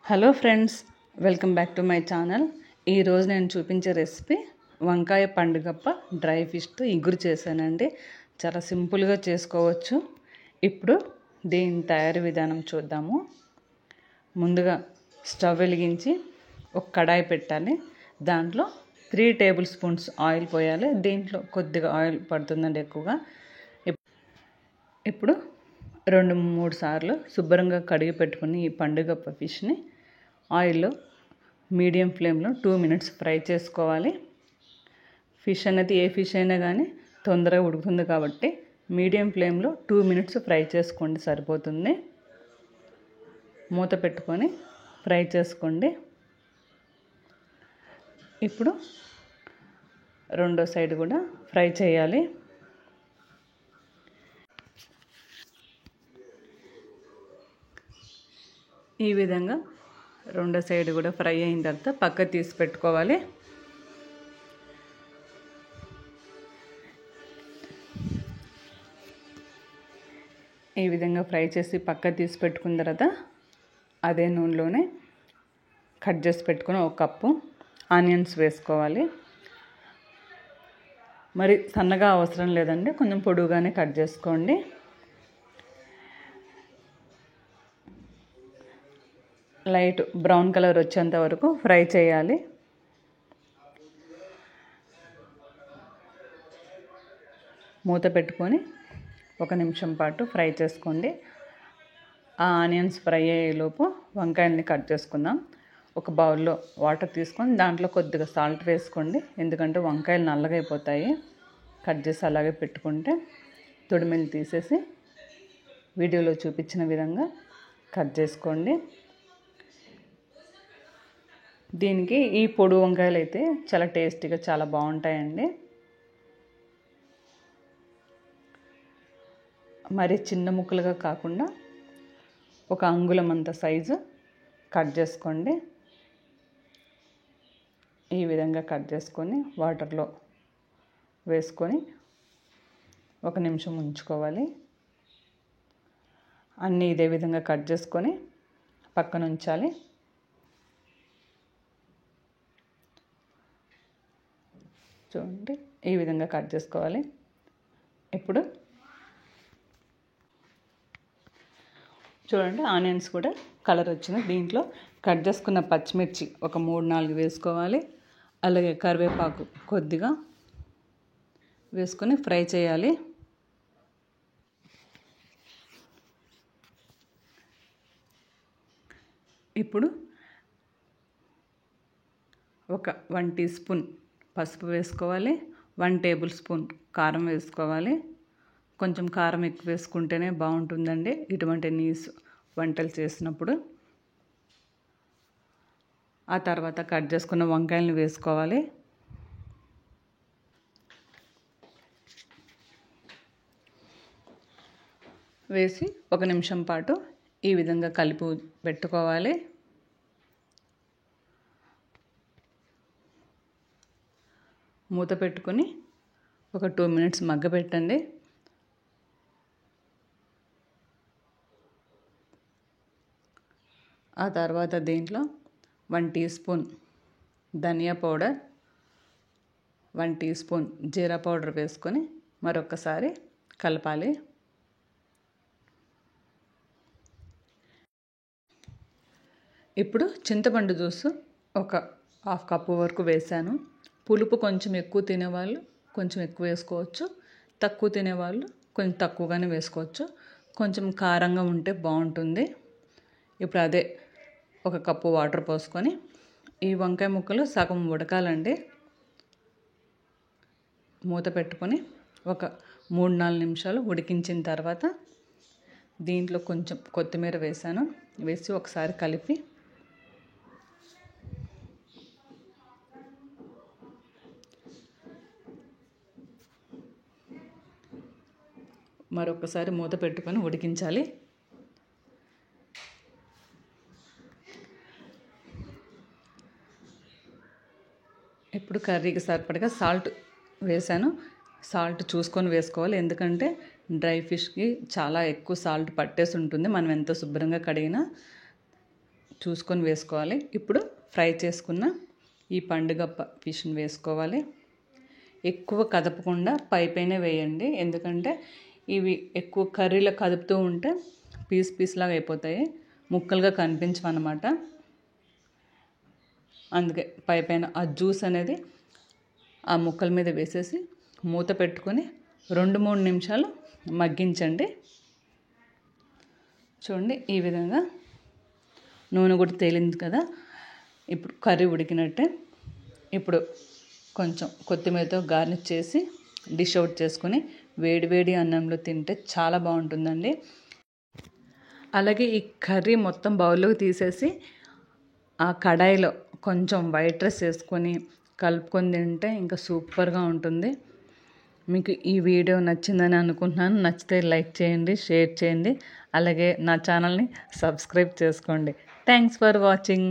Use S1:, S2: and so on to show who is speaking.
S1: Hello friends, welcome back to my channel. ఈరోజు నేను చూపించే రెసిపీ వంకాయ పండుగప్ప డ్రై ఫిష్తో ఇగురు చేశానండి. చాలా సింపుల్గా చేసుకోవచ్చు. ఇప్పుడు దీని తయారీ విధానం చూద్దాము. ముందుగా స్టవ్ వెలిగించి ఒక కడాయి పెట్టాలి. దాంట్లో 3 టేబుల్ స్పూన్స్ ఆయిల్ పోయాలి. దీంట్లో కొద్దిగా ఆయిల్ పడుతుందండి ఎక్కువగా. ఇప్పుడు 2-3 సార్లు శుభ్రంగా కడిగి పెట్టుకుని ఈ పండుగప్ప ఫిష్ని ఆయిల్లో మీడియం ఫ్లేమ్లో 2 minutes ఫ్రై చేసుకోవాలి. ఫిష్ అనేది ఏ ఫిష్ అయినా కానీ తొందరగా ఉడుకుతుంది కాబట్టి మీడియం ఫ్లేమ్లో 2 minutes ఫ్రై చేసుకోండి, సరిపోతుంది. మూత పెట్టుకొని ఫ్రై చేసుకోండి. ఇప్పుడు రెండో సైడ్ కూడా ఫ్రై చేయాలి. ఈ విధంగా రెండో సైడ్ కూడా ఫ్రై అయిన తర్వాత పక్క తీసి పెట్టుకోవాలి. ఈ విధంగా ఫ్రై చేసి పక్క తీసి పెట్టుకున్న తర్వాత అదే నూనెలోనే కట్ చేసి పెట్టుకుని 1 కప్పు ఆనియన్స్ వేసుకోవాలి. మరి సన్నగా అవసరం లేదండి, కొంచెం పొడుగానే కట్ చేసుకోండి. లైట్ బ్రౌన్ కలర్ వచ్చేంత వరకు ఫ్రై చేయాలి. మూత పెట్టుకొని 1 నిమిషం పాటు ఫ్రై చేసుకోండి. ఆ ఆనియన్స్ ఫ్రై అయ్యేలోపు వంకాయల్ని కట్ చేసుకుందాం. ఒక బౌల్లో వాటర్ తీసుకొని దాంట్లో కొద్దిగా సాల్ట్ వేసుకోండి, ఎందుకంటే వంకాయలు నల్లగా అయిపోతాయి. కట్ చేసి అలాగే పెట్టుకుంటే తొడిమెలు తీసేసి వీడియోలో చూపించిన విధంగా కట్ చేసుకోండి. దీనికి ఈ పొడి వంకాయలు అయితే చాలా టేస్టీగా చాలా బాగుంటాయండి. మరి చిన్న ముక్కలుగా కాకుండా 1 అంగుళం అంత సైజు కట్ చేసుకోండి. ఈ విధంగా కట్ చేసుకొని వాటర్లో వేసుకొని 1 నిమిషం ఉంచుకోవాలి. అన్నీ ఇదే విధంగా కట్ చేసుకొని పక్కన ఉంచాలి. చూడండి, ఈ విధంగా కట్ చేసుకోవాలి. ఇప్పుడు చూడండి, ఆనియన్స్ కూడా కలర్ వచ్చింది. దీంట్లో కట్ చేసుకున్న పచ్చిమిర్చి ఒక 3-4 వేసుకోవాలి. అలాగే కరివేపాకు కొద్దిగా వేసుకొని ఫ్రై చేయాలి. ఇప్పుడు ఒక 1 టీ స్పూన్ పసుపు వేసుకోవాలి. 1 టేబుల్ స్పూన్ కారం వేసుకోవాలి. కొంచెం కారం ఎక్కువ వేసుకుంటేనే బాగుంటుందండి ఇటువంటి నీసు వంటలు చేసినప్పుడు. ఆ తర్వాత కట్ చేసుకున్న వంకాయలను వేసుకోవాలి. వేసి 1 నిమిషం పాటు ఈ విధంగా కలిపి పెట్టుకోవాలి. మూత పెట్టుకొని ఒక 2 minutes మగ్గబెట్టండి. ఆ తర్వాత దీంట్లో 1 టీ స్పూన్ ధనియా పౌడర్, 1 టీ స్పూన్ జీరా పౌడర్ వేసుకొని మరొకసారి కలపాలి. ఇప్పుడు చింతపండు జ్యూసు ఒక 1/2 కప్పు వరకు వేసాను. పులుపు కొంచెం ఎక్కువ తినేవాళ్ళు కొంచెం ఎక్కువ వేసుకోవచ్చు, తక్కువ తినేవాళ్ళు కొంచెం తక్కువగానే వేసుకోవచ్చు. కొంచెం కారంగా ఉంటే బాగుంటుంది. ఇప్పుడు అదే 1 కప్పు వాటర్ పోసుకొని ఈ వంకాయ ముక్కలు సగం ఉడకాలండి. మూత పెట్టుకొని ఒక 3-4 నిమిషాలు ఉడికించిన తర్వాత దీంట్లో కొంచెం కొత్తిమీర వేసాను. వేసి ఒకసారి కలిపి మరొకసారి మూత పెట్టుకొని ఉడికించాలి. ఇప్పుడు కర్రీకి సరిపడగా సాల్ట్ వేసాను. సాల్ట్ చూసుకొని వేసుకోవాలి, ఎందుకంటే డ్రై ఫిష్కి చాలా ఎక్కువ సాల్ట్ పట్టేసి ఉంటుంది. మనం ఎంత శుభ్రంగా కడిగినా చూసుకొని వేసుకోవాలి. ఇప్పుడు ఫ్రై చేసుకున్న ఈ పండుగప్ప ఫిష్ని వేసుకోవాలి. ఎక్కువ కదపకుండా పైనే వేయండి, ఎందుకంటే ఇవి ఎక్కువ కర్రీలో కదుపుతూ ఉంటే పీస్ లాగా అయిపోతాయి, ముక్కలుగా కనిపించవన్నమాట. అందుకే పైన ఆ జ్యూస్ అనేది ఆ ముక్కల మీద వేసేసి మూత పెట్టుకొని 2-3 నిమిషాలు మగ్గించండి. చూడండి, ఈ విధంగా నూనె కూడా తేలింది కదా. ఇప్పుడు కర్రీ ఉడికినట్టే. ఇప్పుడు కొంచెం కొత్తిమీరతో గార్నిష్ చేసి డిష్ అవుట్ చేసుకొని వేడి అన్నంలో తింటే చాలా బాగుంటుందండి. అలాగే ఈ కర్రీ మొత్తం బౌల్లోకి తీసేసి ఆ కడాయిలో కొంచెం వైట్ రైస్ వేసుకొని కలుపుకొని తింటే ఇంకా సూపర్గా ఉంటుంది. మీకు ఈ వీడియో నచ్చిందని అనుకుంటున్నాను. నచ్చితే లైక్ చేయండి, షేర్ చేయండి, అలాగే నా ఛానల్ని సబ్స్క్రైబ్ చేసుకోండి. Thanks for watching.